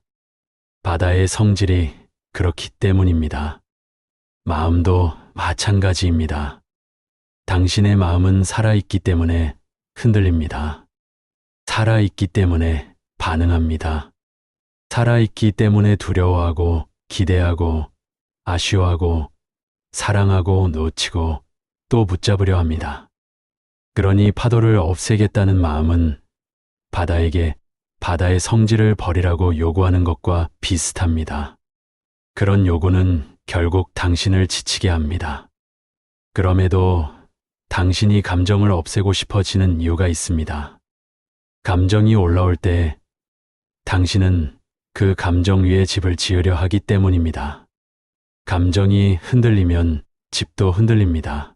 바다의 성질이 그렇기 때문입니다. 마음도 마찬가지입니다. 당신의 마음은 살아있기 때문에 흔들립니다. 살아있기 때문에 반응합니다. 살아있기 때문에 두려워하고 기대하고 아쉬워하고 사랑하고 놓치고 또 붙잡으려 합니다. 그러니 파도를 없애겠다는 마음은 바다에게 바다의 성질을 버리라고 요구하는 것과 비슷합니다. 그런 요구는 결국 당신을 지치게 합니다. 그럼에도 당신이 감정을 없애고 싶어지는 이유가 있습니다. 감정이 올라올 때 당신은 그 감정 위에 집을 지으려 하기 때문입니다. 감정이 흔들리면 집도 흔들립니다.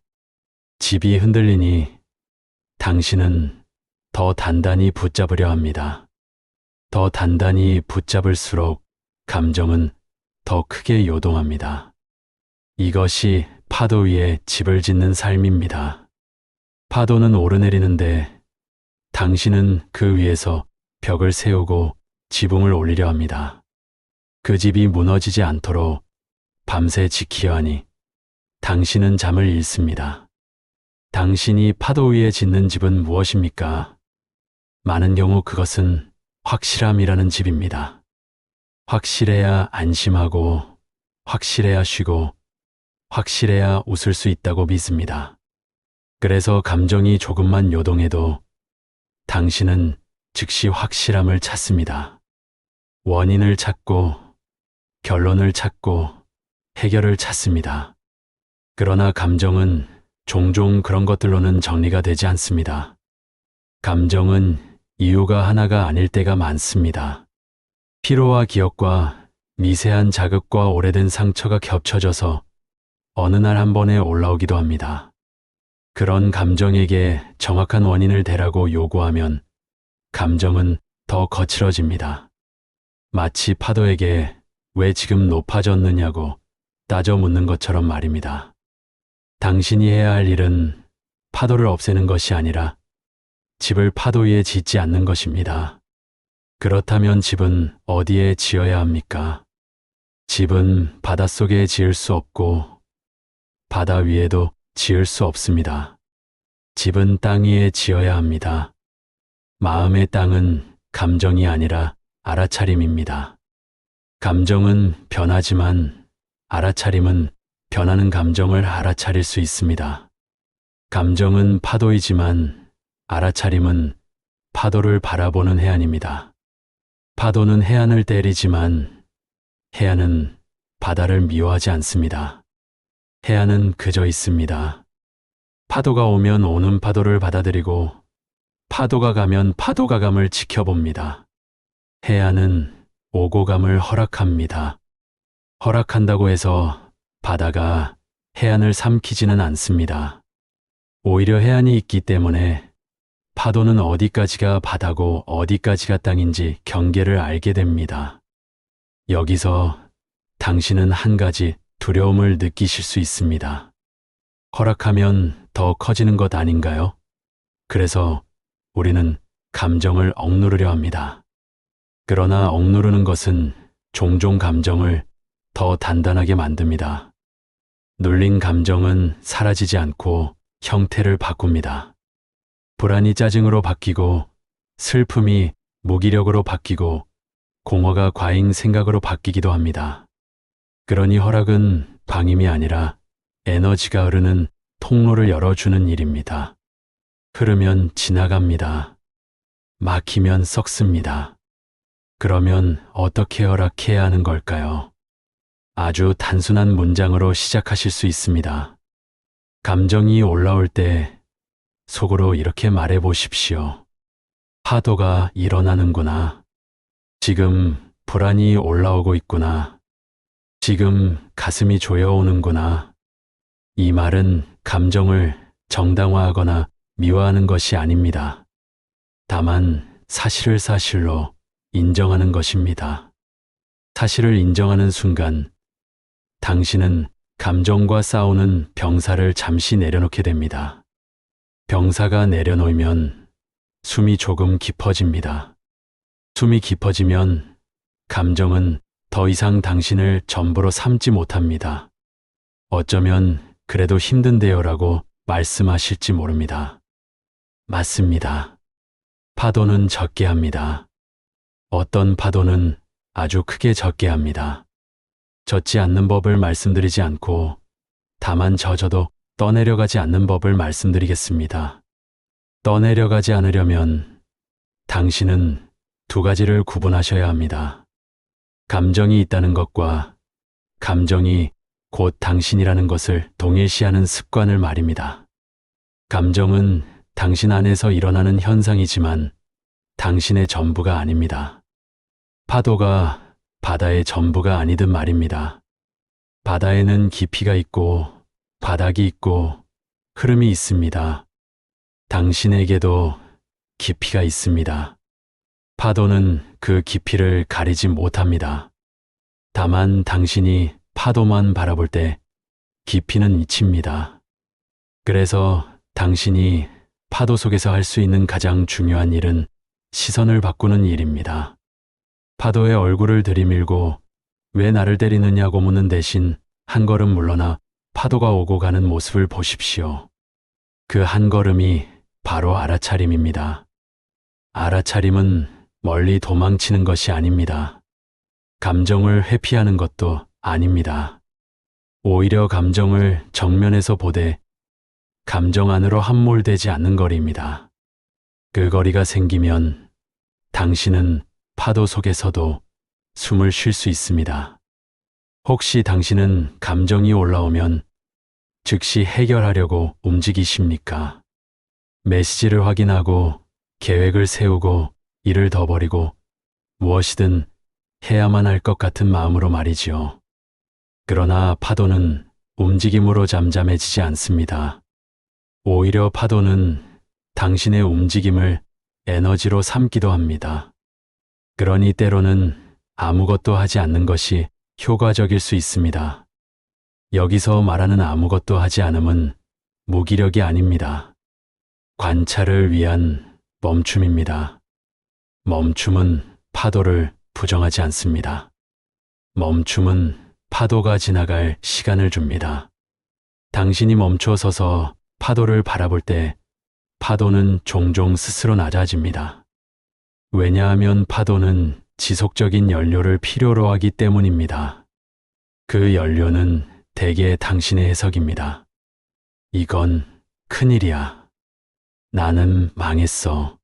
집이 흔들리니 당신은 더 단단히 붙잡으려 합니다. 더 단단히 붙잡을수록 감정은 더 크게 요동합니다. 이것이 파도 위에 집을 짓는 삶입니다. 파도는 오르내리는데 당신은 그 위에서 벽을 세우고 지붕을 올리려 합니다. 그 집이 무너지지 않도록 밤새 지키려 하니 당신은 잠을 잃습니다. 당신이 파도 위에 짓는 집은 무엇입니까? 많은 경우 그것은 확실함이라는 집입니다. 확실해야 안심하고, 확실해야 쉬고, 확실해야 웃을 수 있다고 믿습니다. 그래서 감정이 조금만 요동해도 당신은 즉시 확실함을 찾습니다. 원인을 찾고, 결론을 찾고, 해결을 찾습니다. 그러나 감정은 종종 그런 것들로는 정리가 되지 않습니다. 감정은 이유가 하나가 아닐 때가 많습니다. 피로와 기억과 미세한 자극과 오래된 상처가 겹쳐져서 어느 날 한 번에 올라오기도 합니다. 그런 감정에게 정확한 원인을 대라고 요구하면 감정은 더 거칠어집니다. 마치 파도에게 왜 지금 높아졌느냐고 따져 묻는 것처럼 말입니다. 당신이 해야 할 일은 파도를 없애는 것이 아니라 집을 파도 위에 짓지 않는 것입니다. 그렇다면 집은 어디에 지어야 합니까? 집은 바닷속에 지을 수 없고 바다 위에도 지을 수 없습니다. 집은 땅 위에 지어야 합니다. 마음의 땅은 감정이 아니라 알아차림입니다. 감정은 변하지만 알아차림은 변하는 감정을 알아차릴 수 있습니다. 감정은 파도이지만 알아차림은 파도를 바라보는 해안입니다. 파도는 해안을 때리지만 해안은 바다를 미워하지 않습니다. 해안은 그저 있습니다. 파도가 오면 오는 파도를 받아들이고 파도가 가면 파도가 감을 지켜봅니다. 해안은 오고 감을 허락합니다. 허락한다고 해서 바다가 해안을 삼키지는 않습니다. 오히려 해안이 있기 때문에 파도는 어디까지가 바다고 어디까지가 땅인지 경계를 알게 됩니다. 여기서 당신은 한 가지 두려움을 느끼실 수 있습니다. 허락하면 더 커지는 것 아닌가요? 그래서 우리는 감정을 억누르려 합니다. 그러나 억누르는 것은 종종 감정을 더 단단하게 만듭니다. 눌린 감정은 사라지지 않고 형태를 바꿉니다. 불안이 짜증으로 바뀌고 슬픔이 무기력으로 바뀌고 공허가 과잉 생각으로 바뀌기도 합니다. 그러니 허락은 방임이 아니라 에너지가 흐르는 통로를 열어주는 일입니다. 흐르면 지나갑니다. 막히면 썩습니다. 그러면 어떻게 허락해야 하는 걸까요? 아주 단순한 문장으로 시작하실 수 있습니다. 감정이 올라올 때 속으로 이렇게 말해 보십시오. 파도가 일어나는구나. 지금 불안이 올라오고 있구나. 지금 가슴이 조여오는구나. 이 말은 감정을 정당화하거나 미화하는 것이 아닙니다. 다만 사실을 사실로 인정하는 것입니다. 사실을 인정하는 순간 당신은 감정과 싸우는 병사를 잠시 내려놓게 됩니다. 병사가 내려놓으면 숨이 조금 깊어집니다. 숨이 깊어지면 감정은 더 이상 당신을 전부로 삼지 못합니다. 어쩌면 그래도 힘든데요라고 말씀하실지 모릅니다. 맞습니다. 파도는 젖게 합니다. 어떤 파도는 아주 크게 젖게 합니다. 젖지 않는 법을 말씀드리지 않고 다만 젖어도 떠내려가지 않는 법을 말씀드리겠습니다. 떠내려가지 않으려면 당신은 두 가지를 구분하셔야 합니다. 감정이 있다는 것과 감정이 곧 당신이라는 것을 동일시하는 습관을 말입니다. 감정은 당신 안에서 일어나는 현상이지만 당신의 전부가 아닙니다. 파도가 바다의 전부가 아니듯 말입니다. 바다에는 깊이가 있고 바닥이 있고 흐름이 있습니다. 당신에게도 깊이가 있습니다. 파도는 그 깊이를 가리지 못합니다. 다만 당신이 파도만 바라볼 때 깊이는 잊힙니다. 그래서 당신이 파도 속에서 할 수 있는 가장 중요한 일은 시선을 바꾸는 일입니다. 파도의 얼굴을 들이밀고 왜 나를 때리느냐고 묻는 대신 한 걸음 물러나 파도가 오고 가는 모습을 보십시오. 그 한 걸음이 바로 알아차림입니다. 알아차림은 멀리 도망치는 것이 아닙니다. 감정을 회피하는 것도 아닙니다. 오히려 감정을 정면에서 보되 감정 안으로 함몰되지 않는 거리입니다. 그 거리가 생기면 당신은 파도 속에서도 숨을 쉴 수 있습니다. 혹시 당신은 감정이 올라오면 즉시 해결하려고 움직이십니까? 메시지를 확인하고 계획을 세우고 일을 더 벌이고 무엇이든 해야만 할 것 같은 마음으로 말이지요. 그러나 파도는 움직임으로 잠잠해지지 않습니다. 오히려 파도는 당신의 움직임을 에너지로 삼기도 합니다. 그러니 때로는 아무것도 하지 않는 것이 효과적일 수 있습니다. 여기서 말하는 아무것도 하지 않음은 무기력이 아닙니다. 관찰을 위한 멈춤입니다. 멈춤은 파도를 부정하지 않습니다. 멈춤은 파도가 지나갈 시간을 줍니다. 당신이 멈춰 서서 파도를 바라볼 때 파도는 종종 스스로 낮아집니다. 왜냐하면 파도는 지속적인 연료를 필요로 하기 때문입니다. 그 연료는 대개 당신의 해석입니다. 이건 큰일이야. 나는 망했어.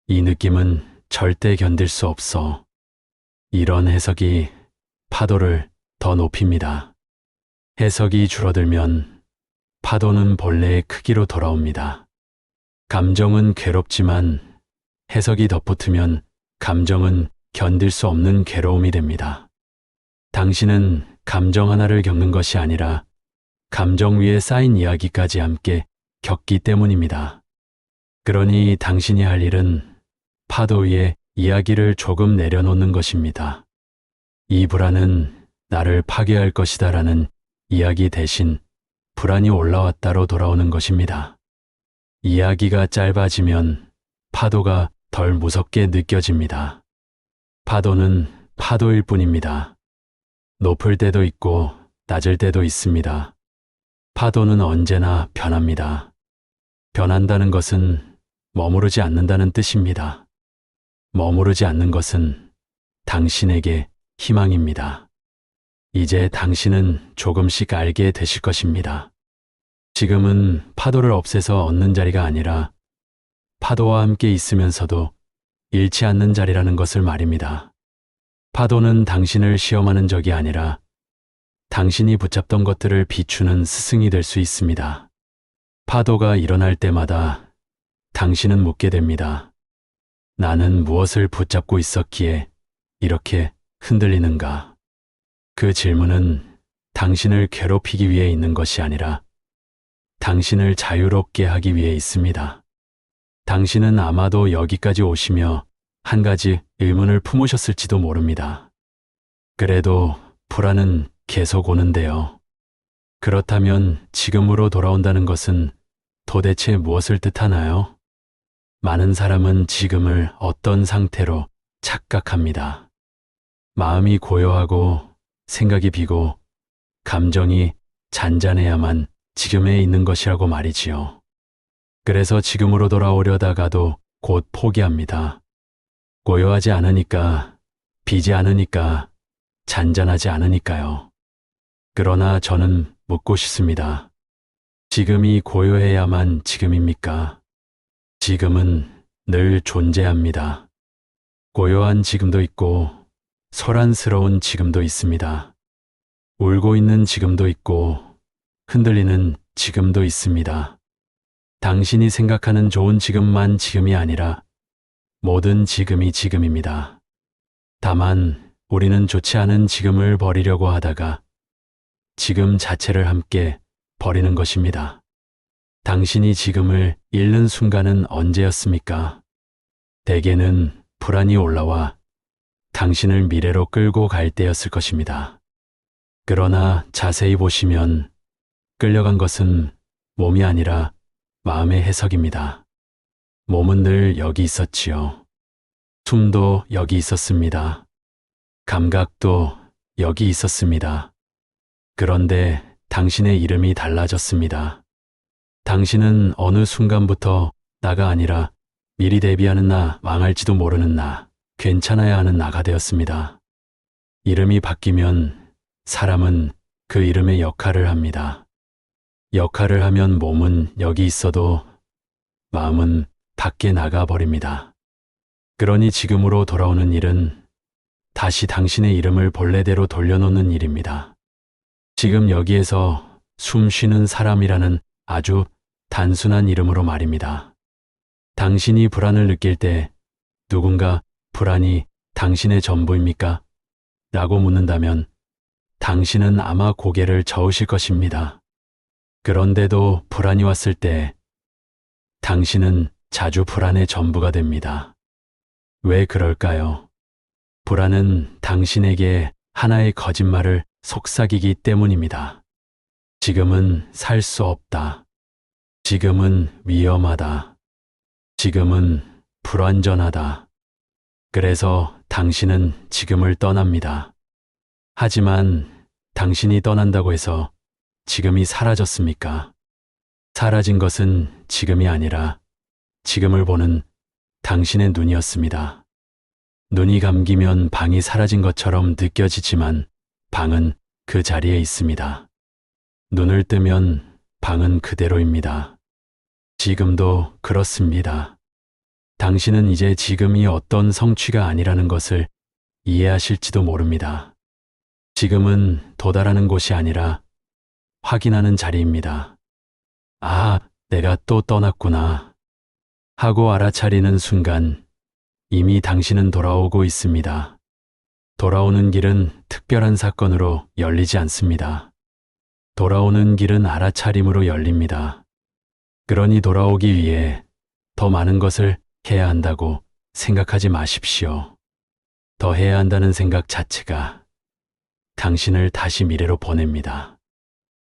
이 느낌은 절대 견딜 수 없어. 이런 해석이 파도를 더 높입니다. 해석이 줄어들면 파도는 본래의 크기로 돌아옵니다. 감정은 괴롭지만 해석이 덧붙으면 감정은 견딜 수 없는 괴로움이 됩니다. 당신은 감정 하나를 겪는 것이 아니라 감정 위에 쌓인 이야기까지 함께 겪기 때문입니다. 그러니 당신이 할 일은 파도 위에 이야기를 조금 내려놓는 것입니다. 이 불안은 나를 파괴할 것이다라는 이야기 대신 불안이 올라왔다로 돌아오는 것입니다. 이야기가 짧아지면 파도가 덜 무섭게 느껴집니다. 파도는 파도일 뿐입니다. 높을 때도 있고 낮을 때도 있습니다. 파도는 언제나 변합니다. 변한다는 것은 머무르지 않는다는 뜻입니다. 머무르지 않는 것은 당신에게 희망입니다. 이제 당신은 조금씩 알게 되실 것입니다. 지금은 파도를 없애서 얻는 자리가 아니라 파도와 함께 있으면서도 잃지 않는 자리라는 것을 말입니다. 파도는 당신을 시험하는 적이 아니라 당신이 붙잡던 것들을 비추는 스승이 될 수 있습니다. 파도가 일어날 때마다 당신은 묻게 됩니다. 나는 무엇을 붙잡고 있었기에 이렇게 흔들리는가? 그 질문은 당신을 괴롭히기 위해 있는 것이 아니라 당신을 자유롭게 하기 위해 있습니다. 당신은 아마도 여기까지 오시며 한 가지 의문을 품으셨을지도 모릅니다. 그래도 불안은 계속 오는데요. 그렇다면 지금으로 돌아온다는 것은 도대체 무엇을 뜻하나요? 많은 사람은 지금을 어떤 상태로 착각합니다. 마음이 고요하고 생각이 비고 감정이 잔잔해야만 지금에 있는 것이라고 말이지요. 그래서 지금으로 돌아오려다가도 곧 포기합니다. 고요하지 않으니까, 비지 않으니까, 잔잔하지 않으니까요. 그러나 저는 묻고 싶습니다. 지금이 고요해야만 지금입니까? 지금은 늘 존재합니다. 고요한 지금도 있고 소란스러운 지금도 있습니다. 울고 있는 지금도 있고 흔들리는 지금도 있습니다. 당신이 생각하는 좋은 지금만 지금이 아니라 모든 지금이 지금입니다. 다만 우리는 좋지 않은 지금을 버리려고 하다가 지금 자체를 함께 버리는 것입니다. 당신이 지금을 잃는 순간은 언제였습니까? 대개는 불안이 올라와 당신을 미래로 끌고 갈 때였을 것입니다. 그러나 자세히 보시면 끌려간 것은 몸이 아니라 마음의 해석입니다. 몸은 늘 여기 있었지요. 숨도 여기 있었습니다. 감각도 여기 있었습니다. 그런데 당신의 이름이 달라졌습니다. 당신은 어느 순간부터 나가 아니라 미리 대비하는 나, 망할지도 모르는 나, 괜찮아야 하는 나가 되었습니다. 이름이 바뀌면 사람은 그 이름의 역할을 합니다. 역할을 하면 몸은 여기 있어도 마음은 밖에 나가 버립니다. 그러니 지금으로 돌아오는 일은 다시 당신의 이름을 본래대로 돌려놓는 일입니다. 지금 여기에서 숨 쉬는 사람이라는 아주 단순한 이름으로 말입니다. 당신이 불안을 느낄 때 누군가 불안이 당신의 전부입니까? 라고 묻는다면 당신은 아마 고개를 저으실 것입니다. 그런데도 불안이 왔을 때 당신은 자주 불안의 전부가 됩니다. 왜 그럴까요? 불안은 당신에게 하나의 거짓말을 속삭이기 때문입니다. 지금은 살 수 없다. 지금은 위험하다. 지금은 불완전하다. 그래서 당신은 지금을 떠납니다. 하지만 당신이 떠난다고 해서 지금이 사라졌습니까? 사라진 것은 지금이 아니라 지금을 보는 당신의 눈이었습니다. 눈이 감기면 방이 사라진 것처럼 느껴지지만 방은 그 자리에 있습니다. 눈을 뜨면 방은 그대로입니다. 지금도 그렇습니다. 당신은 이제 지금이 어떤 성취가 아니라는 것을 이해하실지도 모릅니다. 지금은 도달하는 곳이 아니라 확인하는 자리입니다. 아, 내가 또 떠났구나 하고 알아차리는 순간 이미 당신은 돌아오고 있습니다. 돌아오는 길은 특별한 사건으로 열리지 않습니다. 돌아오는 길은 알아차림으로 열립니다. 그러니 돌아오기 위해 더 많은 것을 해야 한다고 생각하지 마십시오. 더 해야 한다는 생각 자체가 당신을 다시 미래로 보냅니다.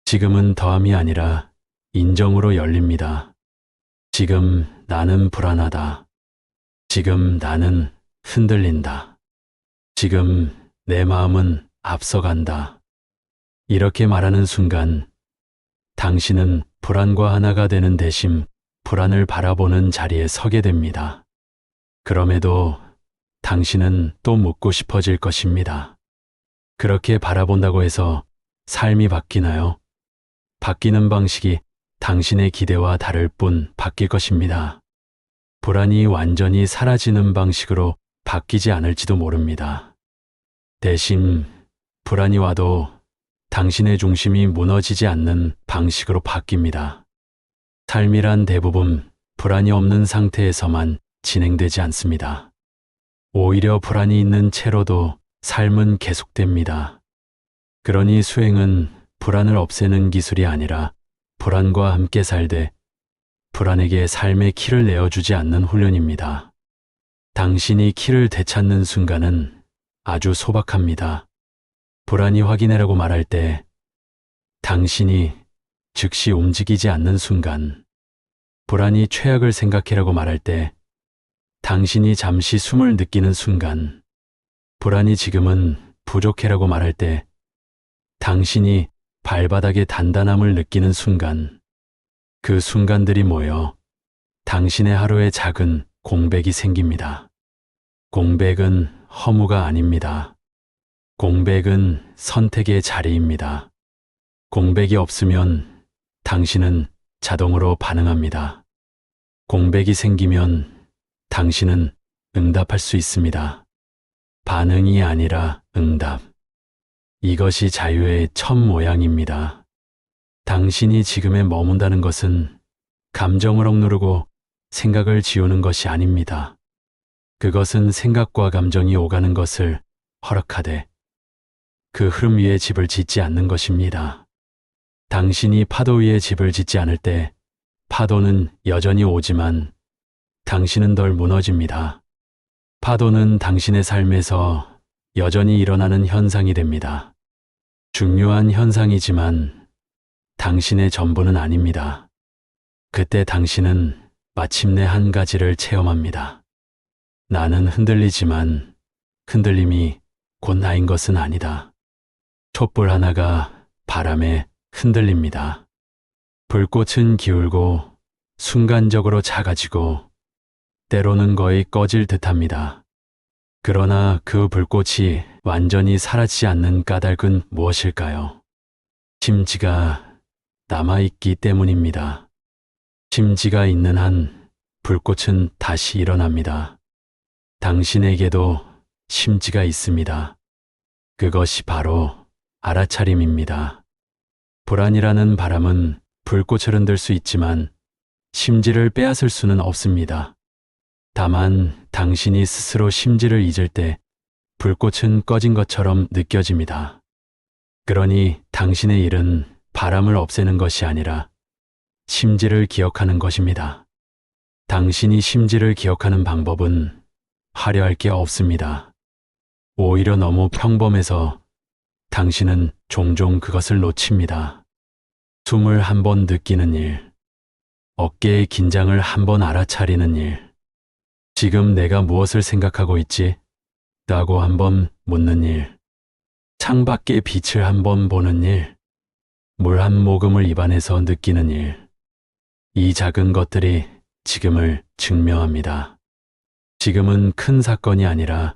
지금은 더함이 아니라 인정으로 열립니다. 지금 나는 불안하다. 지금 나는 흔들린다. 지금 내 마음은 앞서간다. 이렇게 말하는 순간 당신은 불안과 하나가 되는 대신 불안을 바라보는 자리에 서게 됩니다. 그럼에도 당신은 또 묻고 싶어질 것입니다. 그렇게 바라본다고 해서 삶이 바뀌나요? 바뀌는 방식이 당신의 기대와 다를 뿐 바뀔 것입니다. 불안이 완전히 사라지는 방식으로 바뀌지 않을지도 모릅니다. 대신 불안이 와도 당신의 중심이 무너지지 않는 방식으로 바뀝니다. 삶이란 대부분 불안이 없는 상태에서만 진행되지 않습니다. 오히려 불안이 있는 채로도 삶은 계속됩니다. 그러니 수행은 불안을 없애는 기술이 아니라 불안과 함께 살되 불안에게 삶의 키를 내어주지 않는 훈련입니다. 당신이 키를 되찾는 순간은 아주 소박합니다. 불안이 확인해라고 말할 때 당신이 즉시 움직이지 않는 순간, 불안이 최악을 생각해라고 말할 때 당신이 잠시 숨을 느끼는 순간, 불안이 지금은 부족해라고 말할 때 당신이 발바닥의 단단함을 느끼는 순간, 그 순간들이 모여 당신의 하루에 작은 공백이 생깁니다. 공백은 허무가 아닙니다. 공백은 선택의 자리입니다. 공백이 없으면 당신은 자동으로 반응합니다. 공백이 생기면 당신은 응답할 수 있습니다. 반응이 아니라 응답. 이것이 자유의 첫 모양입니다. 당신이 지금에 머문다는 것은 감정을 억누르고 생각을 지우는 것이 아닙니다. 그것은 생각과 감정이 오가는 것을 허락하되 그 흐름 위에 집을 짓지 않는 것입니다. 당신이 파도 위에 집을 짓지 않을 때 파도는 여전히 오지만 당신은 덜 무너집니다. 파도는 당신의 삶에서 여전히 일어나는 현상이 됩니다. 중요한 현상이지만 당신의 전부는 아닙니다. 그때 당신은 마침내 한 가지를 체험합니다. 나는 흔들리지만 흔들림이 곧 나인 것은 아니다. 촛불 하나가 바람에 흔들립니다. 불꽃은 기울고 순간적으로 작아지고 때로는 거의 꺼질 듯합니다. 그러나 그 불꽃이 완전히 사라지지 않는 까닭은 무엇일까요? 심지가 남아있기 때문입니다. 심지가 있는 한 불꽃은 다시 일어납니다. 당신에게도 심지가 있습니다. 그것이 바로 알아차림입니다. 불안이라는 바람은 불꽃을 흔들 수 있지만 심지를 빼앗을 수는 없습니다. 다만 당신이 스스로 심지를 잊을 때 불꽃은 꺼진 것처럼 느껴집니다. 그러니 당신의 일은 바람을 없애는 것이 아니라 심지를 기억하는 것입니다. 당신이 심지를 기억하는 방법은 화려할 게 없습니다. 오히려 너무 평범해서 당신은 종종 그것을 놓칩니다. 숨을 한 번 느끼는 일, 어깨의 긴장을 한 번 알아차리는 일, 지금 내가 무엇을 생각하고 있지? 라고 한 번 묻는 일, 창밖의 빛을 한 번 보는 일, 물 한 모금을 입안에서 느끼는 일, 이 작은 것들이 지금을 증명합니다. 지금은 큰 사건이 아니라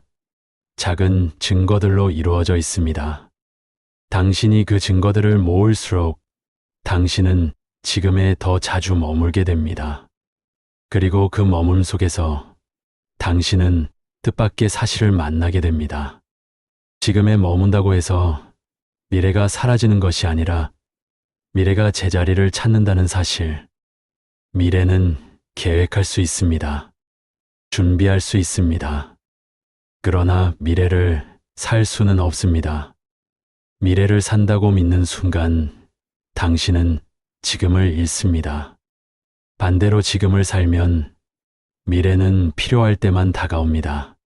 작은 증거들로 이루어져 있습니다. 당신이 그 증거들을 모을수록 당신은 지금에 더 자주 머물게 됩니다. 그리고 그 머물 속에서 당신은 뜻밖의 사실을 만나게 됩니다. 지금에 머문다고 해서 미래가 사라지는 것이 아니라 미래가 제자리를 찾는다는 사실. 미래는 계획할 수 있습니다. 준비할 수 있습니다. 그러나 미래를 살 수는 없습니다. 미래를 산다고 믿는 순간 당신은 지금을 잃습니다. 반대로 지금을 살면 미래는 필요할 때만 다가옵니다.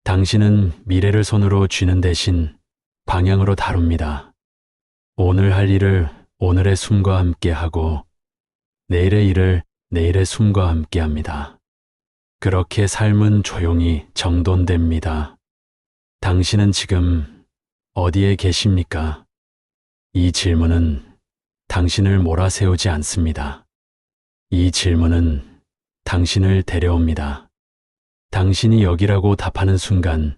당신은 미래를 손으로 쥐는 대신 방향으로 다룹니다. 오늘 할 일을 오늘의 숨과 함께 하고 내일의 일을 내일의 숨과 함께 합니다. 그렇게 삶은 조용히 정돈됩니다. 당신은 지금 어디에 계십니까? 이 질문은 당신을 몰아세우지 않습니다. 이 질문은 당신을 데려옵니다. 당신이 여기라고 답하는 순간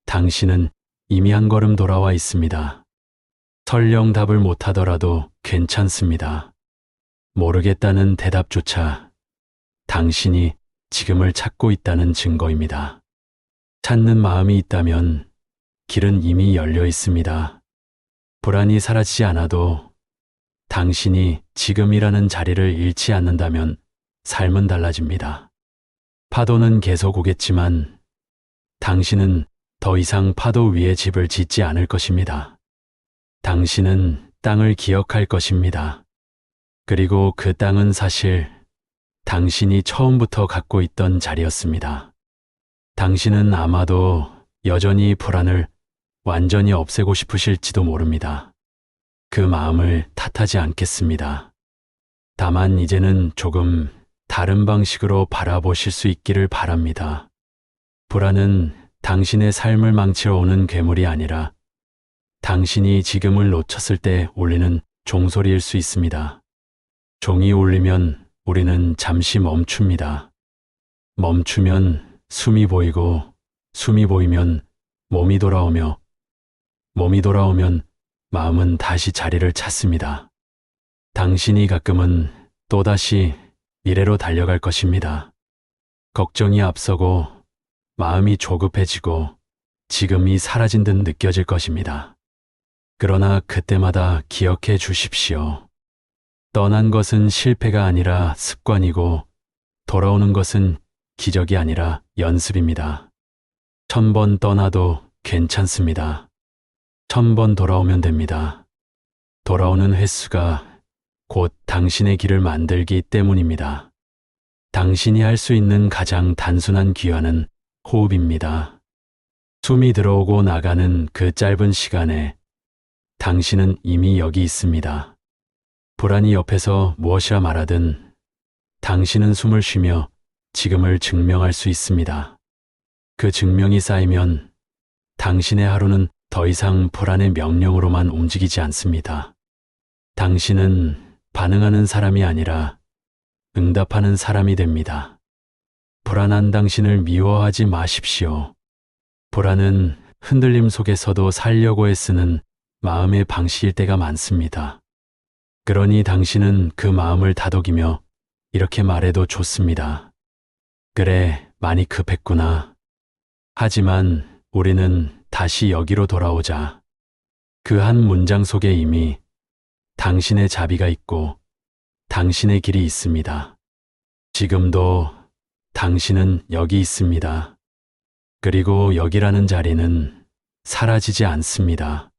당신은 이미 한 걸음 돌아와 있습니다. 설령 답을 못하더라도 괜찮습니다. 모르겠다는 대답조차 당신이 지금을 찾고 있다는 증거입니다. 찾는 마음이 있다면 길은 이미 열려 있습니다. 불안이 사라지지 않아도 당신이 지금이라는 자리를 잃지 않는다면 삶은 달라집니다. 파도는 계속 오겠지만 당신은 더 이상 파도 위에 집을 짓지 않을 것입니다. 당신은 땅을 기억할 것입니다. 그리고 그 땅은 사실 당신이 처음부터 갖고 있던 자리였습니다. 당신은 아마도 여전히 불안을 완전히 없애고 싶으실지도 모릅니다. 그 마음을 탓하지 않겠습니다. 다만 이제는 조금 다른 방식으로 바라보실 수 있기를 바랍니다. 불안은 당신의 삶을 망치러 오는 괴물이 아니라 당신이 지금을 놓쳤을 때 울리는 종소리일 수 있습니다. 종이 울리면 우리는 잠시 멈춥니다. 멈추면 숨이 보이고 숨이 보이면 몸이 돌아오며 몸이 돌아오면 마음은 다시 자리를 찾습니다. 당신이 가끔은 또다시 미래로 달려갈 것입니다. 걱정이 앞서고 마음이 조급해지고 지금이 사라진 듯 느껴질 것입니다. 그러나 그때마다 기억해 주십시오. 떠난 것은 실패가 아니라 습관이고 돌아오는 것은 기적이 아니라 연습입니다. 1000번 떠나도 괜찮습니다. 1000번 돌아오면 됩니다. 돌아오는 횟수가 곧 당신의 길을 만들기 때문입니다. 당신이 할 수 있는 가장 단순한 귀환은 호흡입니다. 숨이 들어오고 나가는 그 짧은 시간에 당신은 이미 여기 있습니다. 불안이 옆에서 무엇이라 말하든 당신은 숨을 쉬며 지금을 증명할 수 있습니다. 그 증명이 쌓이면 당신의 하루는 더 이상 불안의 명령으로만 움직이지 않습니다. 당신은 반응하는 사람이 아니라 응답하는 사람이 됩니다. 불안한 당신을 미워하지 마십시오. 불안은 흔들림 속에서도 살려고 애쓰는 마음의 방식일 때가 많습니다. 그러니 당신은 그 마음을 다독이며 이렇게 말해도 좋습니다. 그래, 많이 급했구나. 하지만 우리는 다시 여기로 돌아오자. 그 한 문장 속에 이미 당신의 자비가 있고 당신의 길이 있습니다. 지금도 당신은 여기 있습니다. 그리고 여기라는 자리는 사라지지 않습니다.